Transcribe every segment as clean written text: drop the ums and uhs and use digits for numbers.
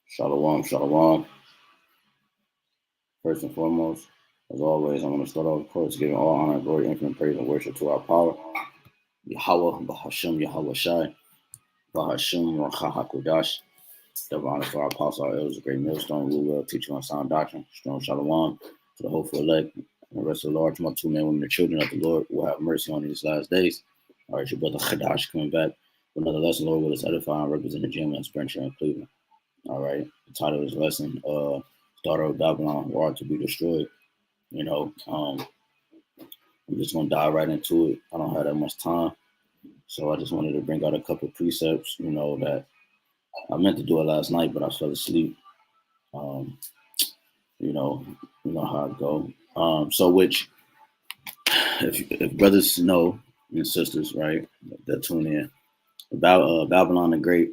Shalom, shalom. First and foremost, as always, I'm going to start off, of course, giving all honor, glory, infinite praise, and worship to our power. YAHAWAH, BAHASHAM, YAHAWASHI, BAHASHAM, HAQADASH. Double honor to our apostle, our elders, a great millstone, rule well, teaching on sound doctrine. Strong shalom to the hopeful elect, and the rest of the large multitude, men, women, and children of the Lord will have mercy on these last days. All right, your brother HAQADASH coming back with another lesson. Lord will us edify and represent the gym and Sprint in Cleveland. All right, the title of this lesson, Daughter of Babylon, War to be Destroyed. I'm just gonna dive right into it. I don't have that much time, so I just wanted to bring out a couple of precepts. That I meant to do it last night, but I fell asleep. Um, you know how it go. So which, if brothers know and sisters, right, that tune in, about Babylon the Great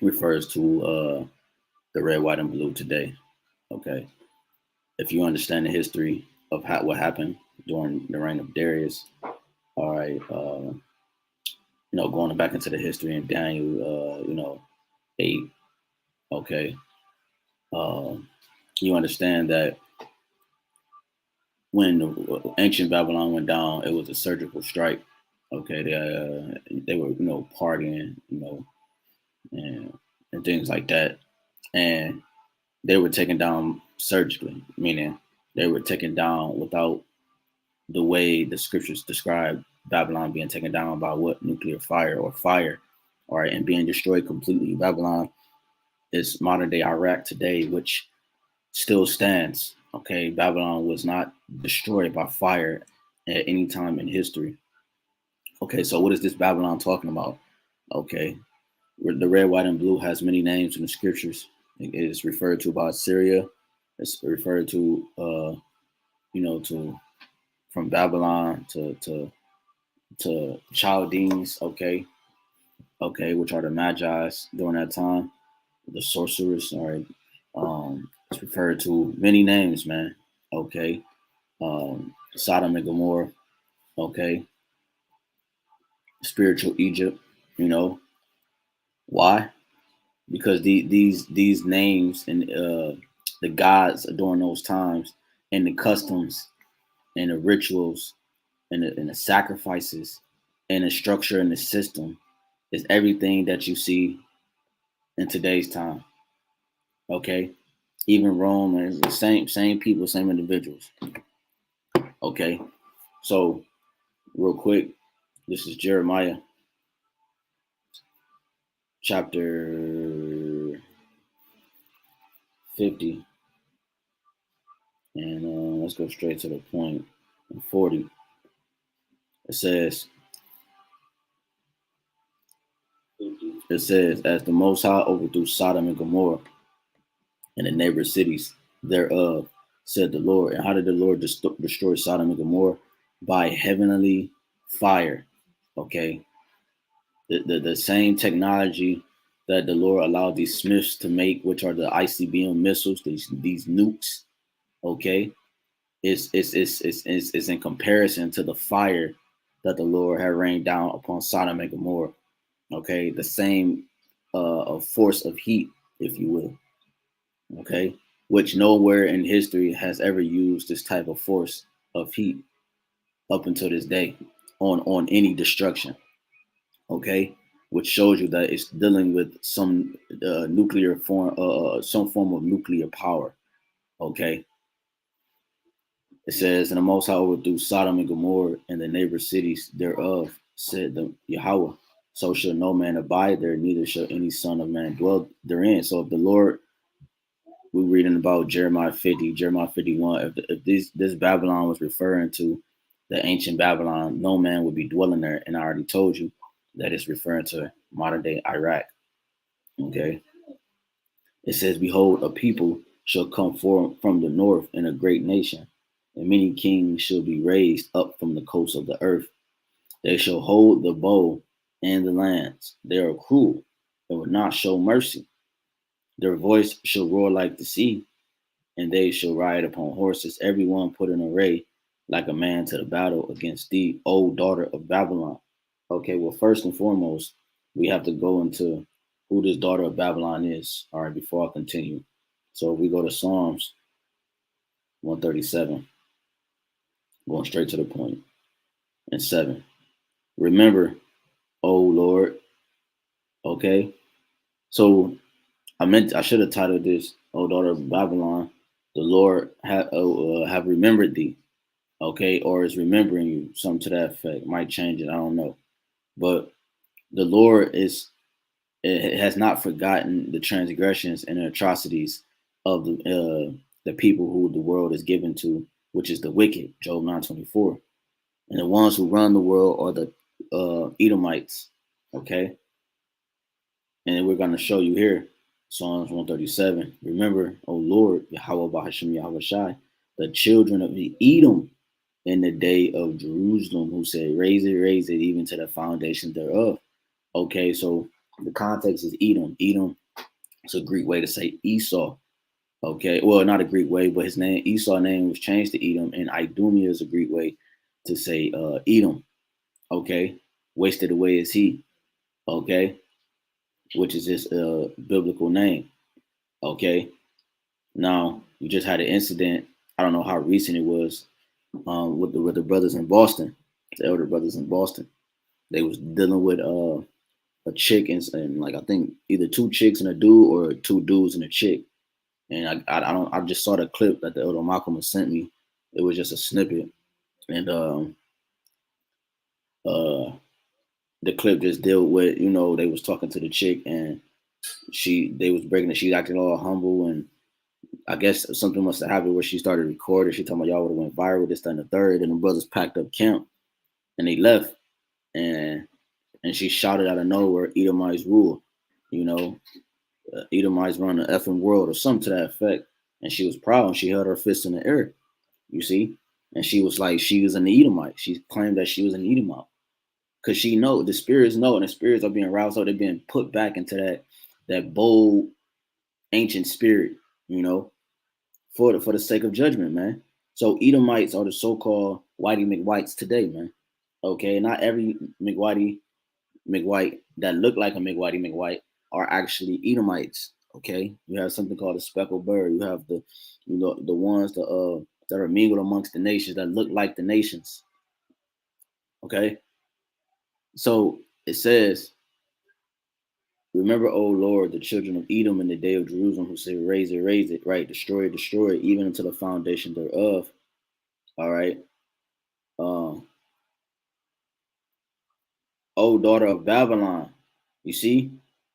refers to the red, white, and blue today. Okay, if you understand the history of what happened during the reign of Darius, all right, going back into the history in Daniel, 8, okay, you understand that when the ancient Babylon went down, it was a surgical strike. Okay, they were partying, and things like that, and they were taken down surgically, meaning they were taken down without the way the scriptures describe Babylon being taken down by what? Nuclear fire or fire, all right, and being destroyed completely. Babylon is modern day Iraq today, which still stands. Okay, Babylon was not destroyed by fire at any time in history. Okay, so what is this Babylon talking about? Okay, the red, white, and blue has many names in the scriptures. It is referred to by Syria. It's referred to, to from Babylon to Chaldeans. Okay, which are the Magi's during that time, the sorcerers. All right, it's referred to many names, man. Okay, Sodom and Gomorrah. Okay, spiritual Egypt. Why? Because these names and the gods during those times and the customs and the rituals and the sacrifices and the structure and the system is everything that you see in today's time. Okay, even Rome is the same people, same individuals. Okay, so real quick, this is Jeremiah chapter 50, and let's go straight to the point. 40, it says, as the Most High overthrew Sodom and Gomorrah and the neighbor cities thereof, said the Lord. And how did the Lord destroy Sodom and Gomorrah? By heavenly fire. Okay, the same technology that the Lord allowed these Smiths to make, which are the ICBM missiles, these nukes. Okay, it's in comparison to the fire that the Lord had rained down upon Sodom and Gomorrah. Okay, the same force of heat, if you will. Okay, which nowhere in history has ever used this type of force of heat up until this day on any destruction. Okay, which shows you that it's dealing with some nuclear form, some form of nuclear power. Okay, it says, and the Most High overthrew Sodom and Gomorrah and the neighbor cities thereof, said the Yahweh. So shall no man abide there, neither shall any son of man dwell therein. So if the Lord, we're reading about Jeremiah 50, Jeremiah 51, if this Babylon was referring to the ancient Babylon, no man would be dwelling there. And I already told you that it's referring to modern day Iraq. Okay. It says, behold, a people shall come forth from the north, and a great nation, and many kings shall be raised up from the coasts of the earth. They shall hold the bow and the lance. They are cruel and will not show mercy. Their voice shall roar like the sea, and they shall ride upon horses, every one put in array, like a man to the battle against thee, O daughter of Babylon. Okay, well, first and foremost, we have to go into who this daughter of Babylon is. All right, before I continue. So if we go to Psalms 137, going straight to the point, and 7. Remember, O Lord. Okay, so I should have titled this, O daughter of Babylon, the Lord have remembered thee. Okay, or is remembering you, something to that effect. Might change it, I don't know. But the Lord it has not forgotten the transgressions and the atrocities of the people who the world is given to, which is the wicked, Job 9:24. And the ones who run the world are the Edomites. Okay, and we're going to show you here, Psalms 137. Remember, O Lord, Yahawah BAHASHAM YAHAWASHI, the children of the Edom in the day of Jerusalem, who said, raise it, even to the foundation thereof. Okay, so the context is Edom. Edom is a Greek way to say Esau. Okay, well, not a Greek way, but his name, Esau's name was changed to Edom, and Idumea is a Greek way to say Edom. Okay, wasted away is he. Okay, which is his biblical name. Okay, now you just had an incident. I don't know how recent it was with the brothers in Boston, the elder brothers in Boston. They was dealing with a chick and like I think either two chicks and a dude or two dudes and a chick. And I just saw the clip that the elder Malcolm sent me. It was just a snippet, and uh the clip just dealt with, they was talking to the chick and they was breaking it. She acting all humble, and I guess something must have happened where she started recording. She talking about y'all would have went viral, this, that, and the third, and the brothers packed up camp and they left, and she shouted out of nowhere, Edomites rule, Edomites run the effing world or something to that effect. And she was proud and she held her fist in the air, you see? And she was like, she was an Edomite. She claimed that she was an Edomite. Because she know, the spirits know, and the spirits are being roused up. They're being put back into that bold, ancient spirit, for the sake of judgment, man. So Edomites are the so-called Whitey McWhites today, man. Okay, not every McWhite that look like a McWhite are actually Edomites. Okay, you have something called a speckled bird. You have the ones that are mingled amongst the nations that look like the nations. Okay, so it says, remember, O Lord, the children of Edom in the day of Jerusalem, who said, raise it, right? Destroy it, even unto the foundation thereof. All right. O daughter of Babylon. You see?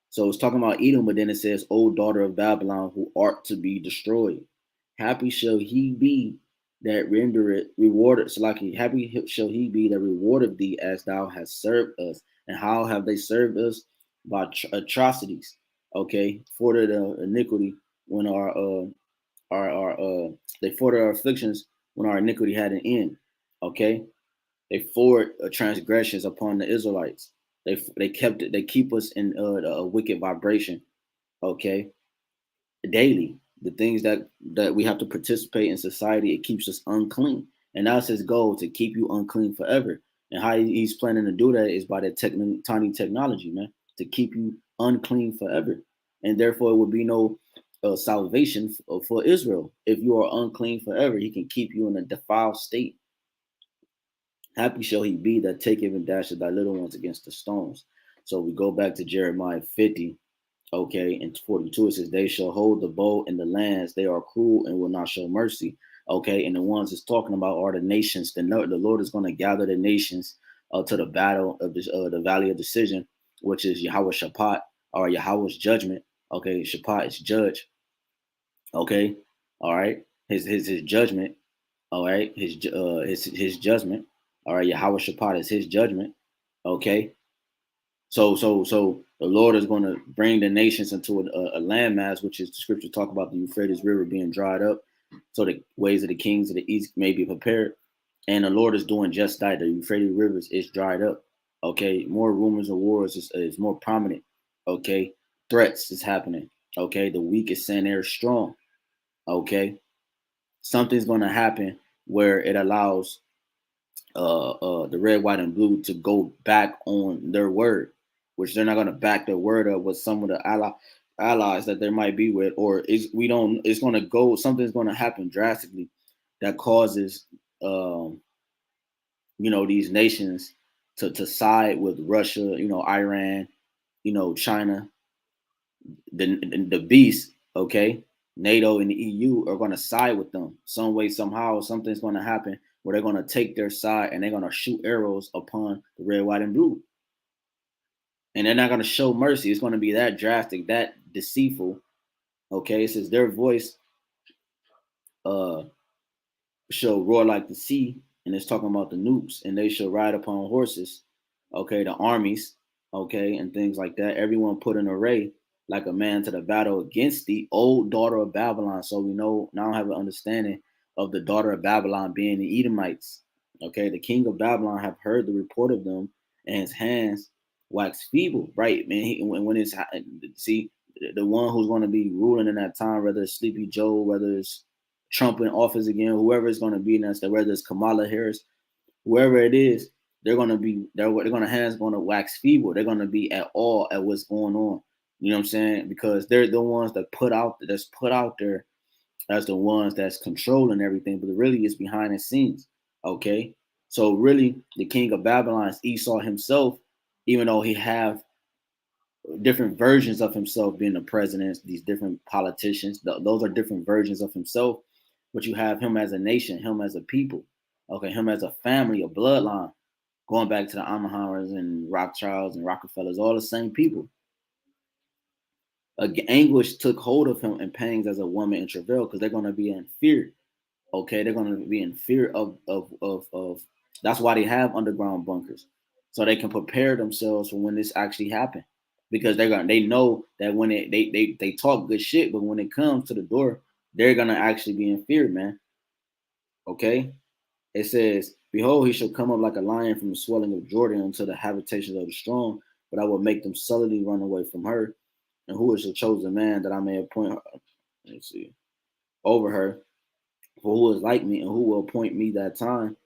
So it's talking about Edom, but then it says, O daughter of Babylon, who art to be destroyed. Happy shall he be that rendereth rewarded. Salaki, happy shall he be that rewarded thee as thou hast served us. And how have they served us? By atrocities. Okay, for the iniquity when they further our afflictions when our iniquity had an end. Okay, they forward transgressions upon the Israelites. They kept it. They keep us in a wicked vibration. Okay, daily. The things that we have to participate in society, it keeps us unclean, and that's his goal, to keep you unclean forever. And how he's planning to do that is by the tiny technology, man, to keep you unclean forever. And therefore, it would be no salvation for Israel if you are unclean forever. He can keep you in a defiled state. Happy shall he be that taketh and dasheth thy little ones against the stones. So we go back to Jeremiah 50, okay, and 42. It says, they shall hold the bow in the lands. They are cruel and will not show mercy. Okay, and the ones it's talking about are the nations. The Lord is going to gather the nations to the battle of the valley of decision, which is Yahweh Shaphat, or Yahweh's judgment. Okay, Shaphat is judge. Okay, all right, his judgment. All right, his judgment. All right, Yahweh Shaphat is his judgment. Okay, so the Lord is going to bring the nations into a landmass, which is the scripture talk about the Euphrates River being dried up, so the ways of the kings of the east may be prepared. And the Lord is doing just that. The Euphrates Rivers is dried up. Okay, more rumors of wars is more prominent. Okay, threats is happening. Okay, the weak is saying they're strong. Okay, something's going to happen where it allows the red, white, and blue to go back on their word, which they're not going to back their word up with some of the allies that there might be with, or it's going to go, something's going to happen drastically that causes these nations to side with Russia, Iran, China, the beast, okay? NATO and the EU are going to side with them some way, somehow. Something's going to happen where they're going to take their side and they're going to shoot arrows upon the red, white, and blue. And they're not going to show mercy. It's going to be that drastic, that deceitful. Okay, it says their voice uh shall roar like the sea, and it's talking about the nukes, and they shall ride upon horses, okay, the armies, okay, and things like that. Everyone put in array like a man to the battle against the old daughter of Babylon. So we know now have an understanding of the daughter of Babylon being the Edomites. Okay, the king of Babylon have heard the report of them, and his hands wax feeble. Right, man. When it's see the one who's going to be ruling in that time, whether it's Sleepy Joe, whether it's Trump in office again, whoever it's going to be next, whether it's Kamala Harris, whoever it is, they're going to hands going to wax feeble. They're going to be at all at what's going on. You know what I'm saying? Because they're the ones that put out there as the ones that's controlling everything, but really it's behind the scenes. Okay, so really the king of Babylon is Esau himself, even though he have different versions of himself being the president, these different politicians. Those are different versions of himself, but you have him as a nation, him as a people, okay, him as a family, a bloodline, going back to the Amahans and Rothschilds and Rockefellers, all the same people. Anguish took hold of him and pangs as a woman in travail, because they're going to be in fear. Okay, they're going to be in fear of. That's why they have underground bunkers, so they can prepare themselves for when this actually happens. Because they know that when they talk good shit, but when it comes to the door, they're gonna actually be in fear, man. Okay, it says, "Behold, he shall come up like a lion from the swelling of Jordan unto the habitations of the strong, but I will make them sullenly run away from her. And who is the chosen man that I may appoint her? Let's see, over her. For who is like me, and who will appoint me that time?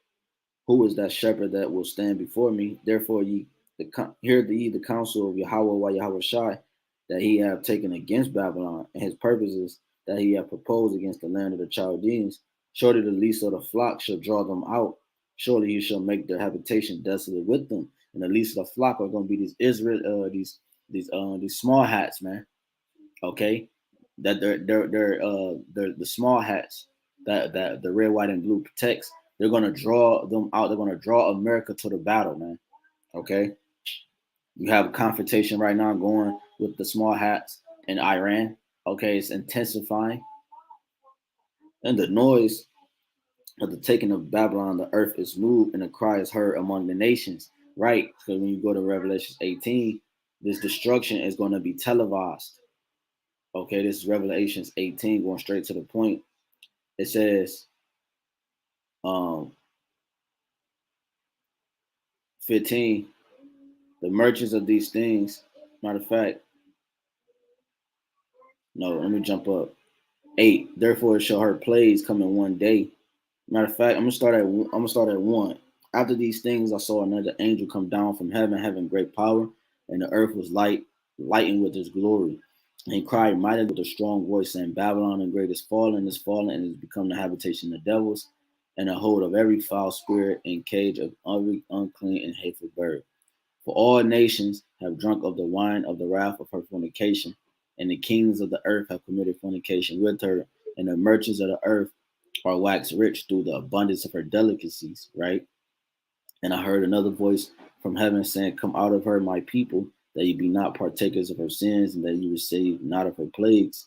Who is that shepherd that will stand before me? Therefore, hear the counsel of Yahawah YAHAWASHI that he have taken against Babylon, and his purposes that he have proposed against the land of the Chaldeans. Surely the least of the flock shall draw them out. Surely he shall make their habitation desolate with them. And the least of the flock are going to be these these small hats, man. Okay, that they're the small hats that the red, white, and blue protects. They're gonna draw them out. They're gonna draw America to the battle, man. Okay, you have a confrontation right now going with the small hats in Iran. Okay, it's intensifying, and the noise of the taking of Babylon, the earth is moved, and the cry is heard among the nations. Right, because when you go to Revelation 18, this destruction is going to be televised. Okay, this is Revelations 18, going straight to the point. It says, 15, the merchants of these things. Matter of fact, no, let me jump up. 8. Therefore, it shall her plagues come in one day. Matter of fact, I'm gonna start at 1. After these things, I saw another angel come down from heaven, having great power, and the earth was lightened with his glory. And he cried mightily with a strong voice, saying, Babylon the great is fallen, and is become the habitation of devils, and the hold of every foul spirit, and cage of every unclean and hateful bird. For all nations have drunk of the wine of the wrath of her fornication, and the kings of the earth have committed fornication with her, and the merchants of the earth are waxed rich through the abundance of her delicacies, right? And I heard another voice from heaven saying, Come out of her, my people, that you be not partakers of her sins, and that you receive not of her plagues.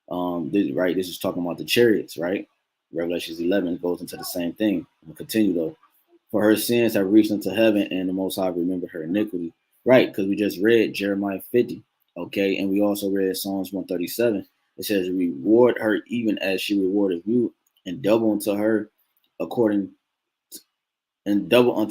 This is talking about the chariots, right? Revelations 11 goes into the same thing. We'll continue though. For her sins have reached unto heaven, and the Most High remembered her iniquity. Right, because we just read Jeremiah 50, okay? And we also read Psalms 137. It says, Reward her even as she rewarded you, and double unto her according double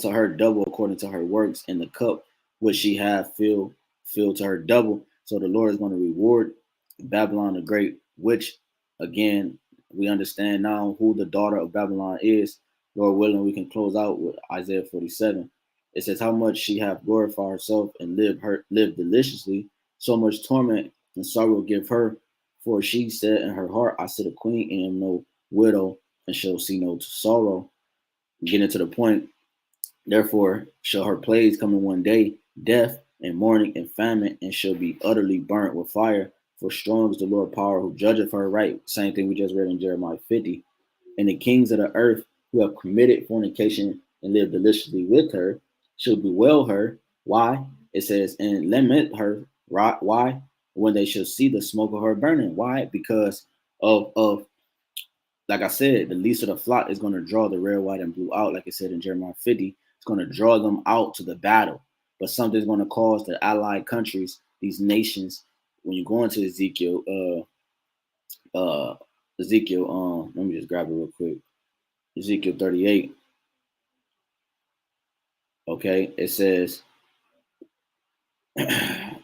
according to her works, and the cup which she hath filled to her double. So the Lord is going to reward Babylon the Great, which again we understand now who the daughter of Babylon is. Lord willing, we can close out with Isaiah 47. It says, how much she hath glorified herself and lived deliciously, so much torment and sorrow give her. For she said in her heart, I sit a queen and am no widow, and shall see no sorrow. Getting to the point, therefore shall her plagues come in one day, death and mourning and famine, and shall be utterly burnt with fire. For strong is the Lord power who judgeth her right. Same thing we just read in Jeremiah 50. And the kings of the earth who have committed fornication and lived deliciously with her shall bewail her. Why? It says, and lament her. Right? Why? When they shall see the smoke of her burning. Why? Because of like I said, the least of the flock is going to draw the red, white, and blue out. Like I said in Jeremiah 50, it's going to draw them out to the battle. But something's going to cause the allied countries, these nations, when you go into Ezekiel, let me just grab it real quick. Ezekiel 38. Okay, it says,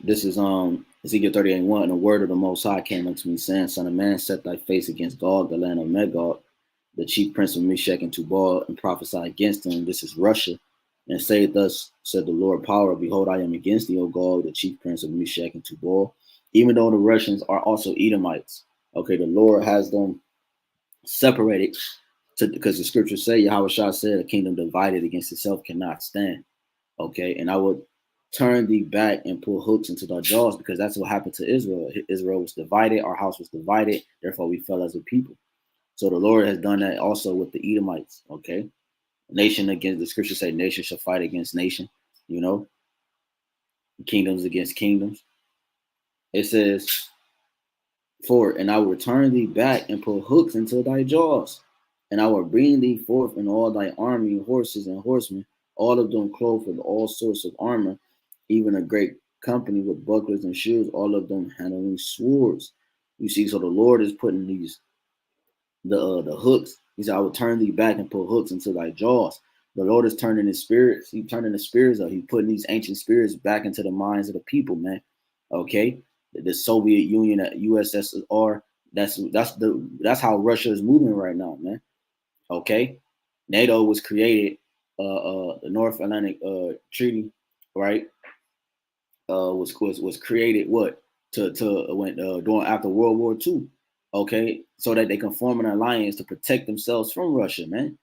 this is Ezekiel 38:1. And the word of the Most High came unto me, saying, Son of man, set thy face against Gog, the land of Magog, the chief prince of Meshach and Tubal, and prophesy against him. This is Russia. And say, thus said the Lord power, behold, I am against thee, O Gog, the chief prince of Meshach and Tubal, even though the Russians are also Edomites. Okay, the Lord has them separated, because the scriptures say, Yahawashi said, a kingdom divided against itself cannot stand. Okay, and I would turn thee back and pull hooks into thy jaws, because that's what happened to Israel. Israel was divided, our house was divided, therefore we fell as a people. So the Lord has done that also with the Edomites. Okay, nation against, the scriptures say nation shall fight against nation, you know, kingdoms against kingdoms. It says, and I will turn thee back and put hooks into thy jaws, and I will bring thee forth in all thy army, horses and horsemen, all of them clothed with all sorts of armor, even a great company with bucklers and shields, all of them handling swords. You see, so the Lord is putting the hooks. He said, I will turn thee back and put hooks into thy jaws. The Lord is turning his spirits. He's turning the spirits up. He's putting these ancient spirits back into the minds of the people, man. Okay, the Soviet Union, USSR. That's how Russia is moving right now, man. Okay, NATO was created, the North Atlantic Treaty, right? Was created what to when during after World War II. Okay, so that they can form an alliance to protect themselves from Russia, man.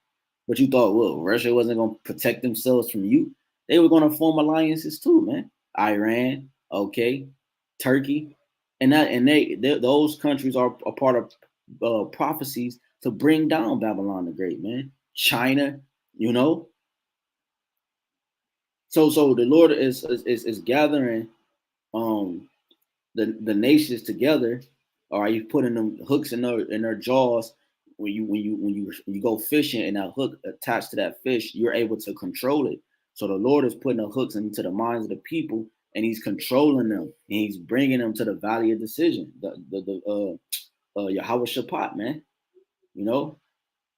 But you thought, well, Russia wasn't going to protect themselves from you. They were going to form alliances too, man. Iran, okay, Turkey, and those countries are a part of prophecies to bring down Babylon the Great, man. China, you know. So the Lord is gathering the nations together. All right, you putting them hooks in their jaws. When you go fishing and that hook attached to that fish, you're able to control it. So the Lord is putting the hooks into the minds of the people, and He's controlling them, and He's bringing them to the valley of decision, the Yahweh Shabbat, man. You know,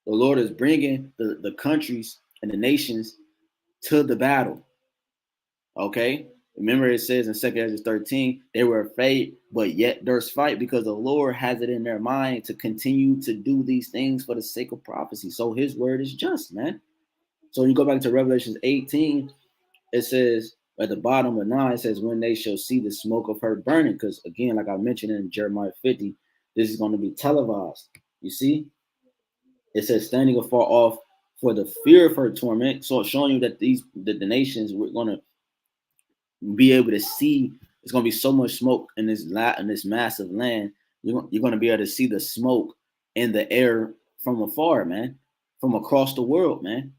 the Lord is bringing the countries and the nations to the battle. Okay. Remember, it says in 2 Ezra 13, they were afraid, but yet there's fight, because the Lord has it in their mind to continue to do these things for the sake of prophecy. So his word is just, man. So when you go back to Revelation 18, it says at the bottom of 9, it says, when they shall see the smoke of her burning. Because again, like I mentioned in Jeremiah 50, this is going to be televised. You see, it says, standing afar off for the fear of her torment. So it's showing you that the nations were going to be able to see. It's going to be so much smoke in this massive land. You're going to be able to see the smoke in the air from afar, man, from across the world, man.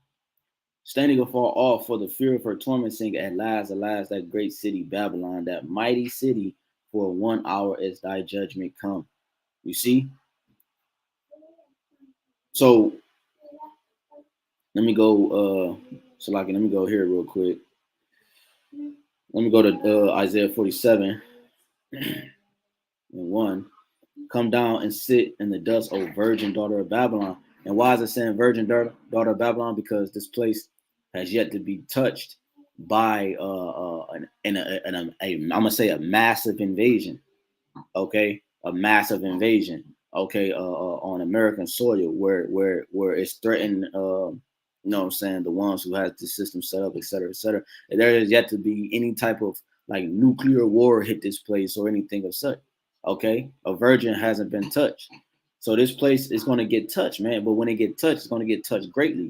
Standing afar off for the fear of her torment, saying, alas, that great city Babylon, that mighty city, for 1 hour as thy judgment come. You see? So let me go, let me go here real quick. Let me go to Isaiah 47 and 1. Come down and sit in the dust, O virgin daughter of Babylon. And why is it saying virgin daughter of Babylon? Because this place has yet to be touched by I'm gonna say a massive invasion. Okay, a massive invasion. Okay, on American soil, where it's threatened. You know what I'm saying? The ones who has the system set up, et cetera, et cetera. And there is yet to be any type of like nuclear war hit this place or anything of such. Okay, a virgin hasn't been touched, so this place is going to get touched, man. But when it get touched, it's going to get touched greatly.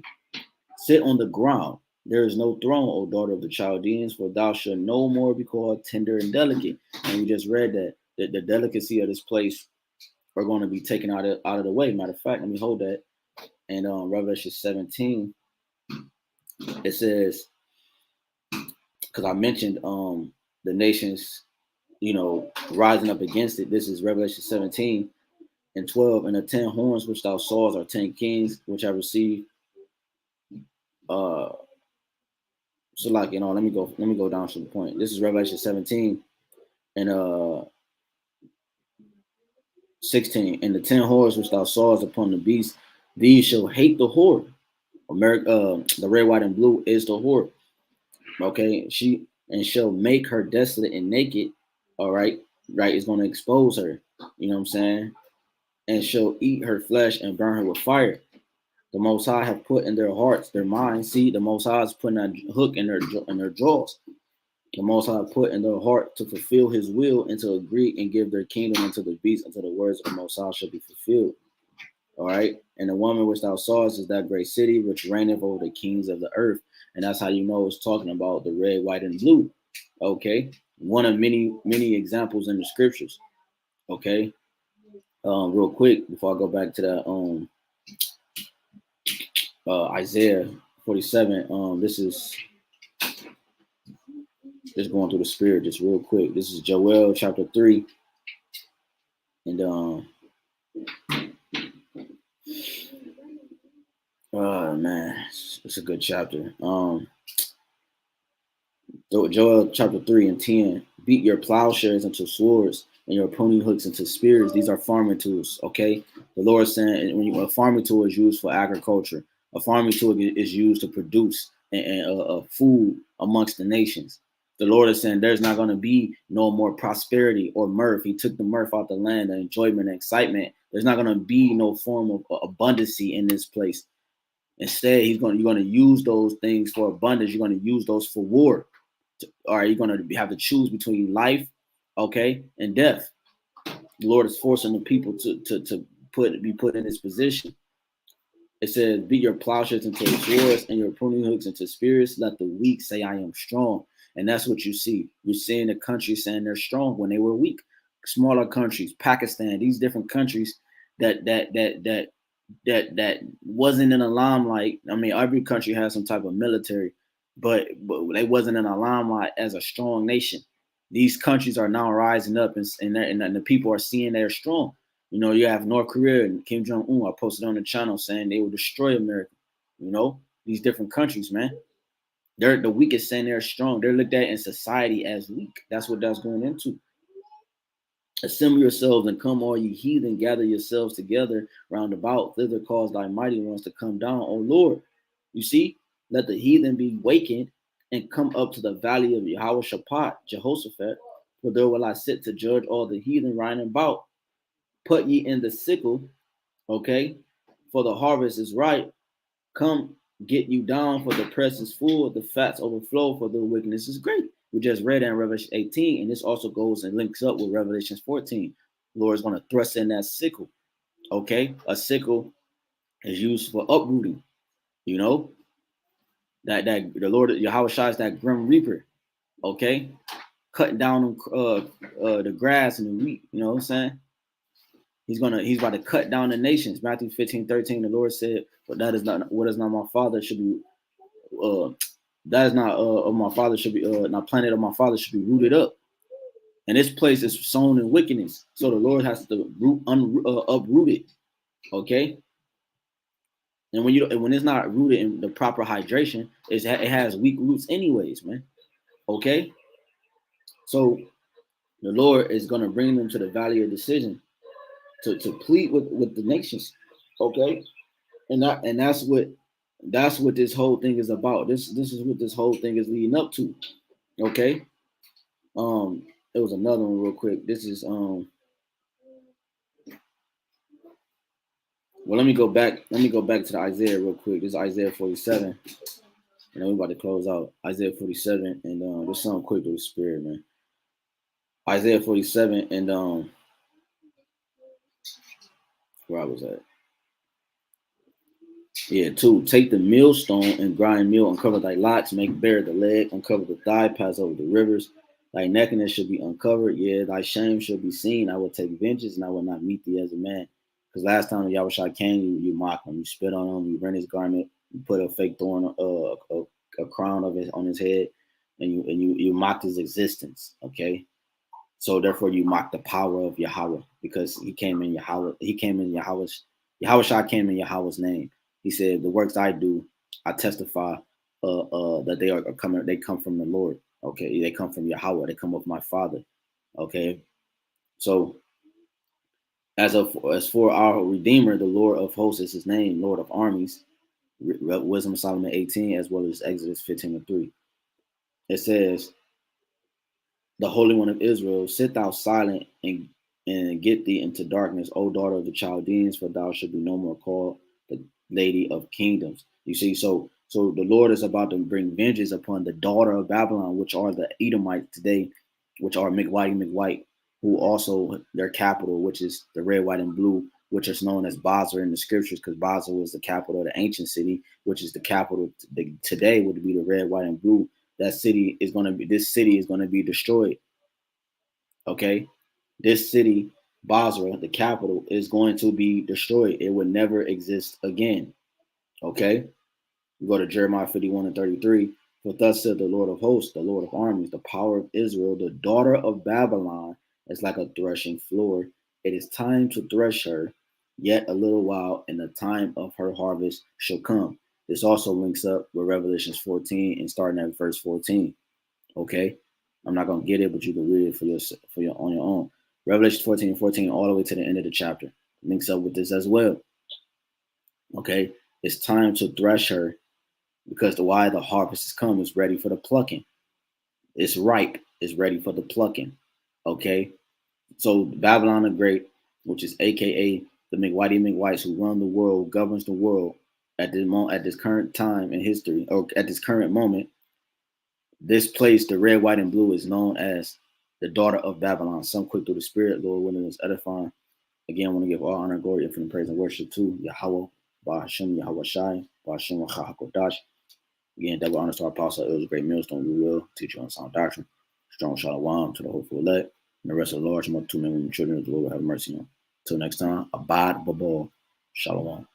Sit on the ground. There is no throne, O daughter of the Chaldeans, for thou shalt no more be called tender and delicate. And we just read that the delicacy of this place are going to be taken out of the way. Matter of fact, let me hold that. And Revelation 17, it says, because I mentioned the nations, rising up against it. This is Revelation 17 and 12. And the 10 horns which thou sawest are 10 kings which have received. So like, let me go down to the point. This is Revelation 17 and 16. And the 10 horns which thou sawest upon the beast, these shall hate the whore. The red, white, and blue is the whore. Okay, she and shall make her desolate and naked. All right, it's going to expose her. You know what I'm saying? And shall eat her flesh and burn her with fire. The Most High have put in their hearts, their minds. See, the Most High is putting a hook in their jaws. The Most High put in their heart to fulfill His will and to agree and give their kingdom unto the beast until the words of the Most High shall be fulfilled. All right, and the woman which thou sawest is that great city which reigneth over the kings of the earth. And that's how you know it's talking about the red, white, and blue. Okay, one of many examples in the scriptures. Okay, real quick before I go back to that Isaiah 47. This is just going through the spirit just real quick. This is Joel chapter 3, and man, it's a good chapter. Joel chapter 3 and 10. Beat your plowshares into swords and your pruning hooks into spears. These are farming tools. Okay, the Lord is saying when a farming tool is used for agriculture, a farming tool is used to produce food amongst the nations. The Lord is saying there's not going to be no more prosperity or mirth. He took the mirth out the land, the enjoyment, the excitement. There's not going to be no form of abundancy in this place. Instead, you're going to use those things for abundance. You're going to use those for war. All right, you're going to have to choose between life, okay, and death. The Lord is forcing the people to be put in this position. It says, beat your plowshares into swords and your pruning hooks into spears. Let the weak say, I am strong. And that's what you see. You're seeing the countries saying they're strong when they were weak. Smaller countries, Pakistan, these different countries that wasn't in the limelight. I mean, every country has some type of military, but they wasn't in the limelight as a strong nation. These countries are now rising up, and the people are seeing they're strong. You have North Korea and Kim Jong-un. I posted on the channel saying they will destroy America. These different countries, man. They're the weakest saying they're strong. They're looked at in society as weak. That's what that's going into. Assemble yourselves and come, all ye heathen, gather yourselves together round about. Thither cause thy mighty ones to come down, O Lord. You see, let the heathen be wakened and come up to the valley of Yahawashi, Jehoshaphat. For there will I sit to judge all the heathen round about. Put ye in the sickle, okay? For the harvest is ripe. Come, get you down, for the press is full, the fats overflow, for the wickedness is great. We just read in Revelation 18, and this also goes and links up with Revelation 14. The Lord is going to thrust in that sickle. Okay, a sickle is used for uprooting. That the Lord Yahawashi is that grim reaper. Okay, cutting down the grass and the wheat. You know what I'm saying? He's about to cut down the nations. Matthew 15:13. The Lord said, "But that is not what is not my father should be. That is not of my father should be. Not planted of my father should be rooted up." And this place is sown in wickedness, so the Lord has to uproot it. Okay. And when it's not rooted in the proper hydration, it has weak roots anyways, man. Okay. So the Lord is going to bring them to the valley of decision to plead with the nations. Okay. And that's what this whole thing is about. This is what this whole thing is leading up to. Okay. There was another one real quick. This is Well, let me go back. Let me go back to the Isaiah real quick. This is Isaiah 47. And then we're about to close out Isaiah 47, and just something quick to the spirit, man. Isaiah 47, and where I was at. Yeah, 2. Take the millstone and grind meal, uncover thy lots, make bare the leg, uncover the thigh, pass over the rivers. Thy nakedness should be uncovered, yeah, thy shame shall be seen. I will take vengeance, and I will not meet thee as a man. Because last time Yahushua came, you mocked him, you spit on him, you rent his garment, you put a fake thorn, a crown of it on his head, and you mocked his existence. Okay, so therefore you mock the power of Yahweh, because he came in Yahweh. He came in Yahweh's. Yahushua came in Yahweh's name. He said, "The works I do, I testify that they are coming. They come from the Lord. Okay, they come from Yahweh. They come of my Father. Okay, so as for our Redeemer, the Lord of hosts is his name, Lord of armies. Wisdom of Solomon 18, as well as Exodus 15:3. It says, the Holy One of Israel, sit thou silent and get thee into darkness, O daughter of the Chaldeans, for thou shalt be no more called the Lady of Kingdoms. You see, so the Lord is about to bring vengeance upon the daughter of Babylon, which are the Edomites today, which are McWhite, who also their capital, which is the red, white, and blue, which is known as Basra in the scriptures, because Basra was the capital of the ancient city, which is the capital today would be the red, white, and blue. This city is going to be destroyed. Okay, this city, Basra, the capital, is going to be destroyed. It would never exist again. Okay, you go to Jeremiah 51:33. For thus said the Lord of hosts, the Lord of armies, the power of Israel, the daughter of Babylon is like a threshing floor. It is time to thresh her, yet a little while, and the time of her harvest shall come. This also links up with Revelations 14 and starting at verse 14. Okay, I'm not gonna get it, but you can read it for your on your own. Revelation 14:14, all the way to the end of the chapter, links up with this as well. Okay, it's time to thresh her, because the harvest has come, is ready for the plucking. It's ripe, it's ready for the plucking. Okay, so Babylon the Great, which is AKA the McWhites who run the world, governs the world at this current time in history, or at this current moment. This place, the red, white, and blue, is known as the daughter of Babylon. Some quick through the spirit, Lord willing, is edifying. Again, I want to give all honor, glory, infinite praise, and worship to Yahawah, BAHASHAM, YAHAWASHI, BAHASHAM, HAQADASH. Again, double honors to our apostle. It was a great millstone. We will teach you on sound doctrine. Strong shalom to the hopeful elect, and the rest of the large multitude men, women, children of the Lord will have mercy on. Until next time, abide babal. Shalom.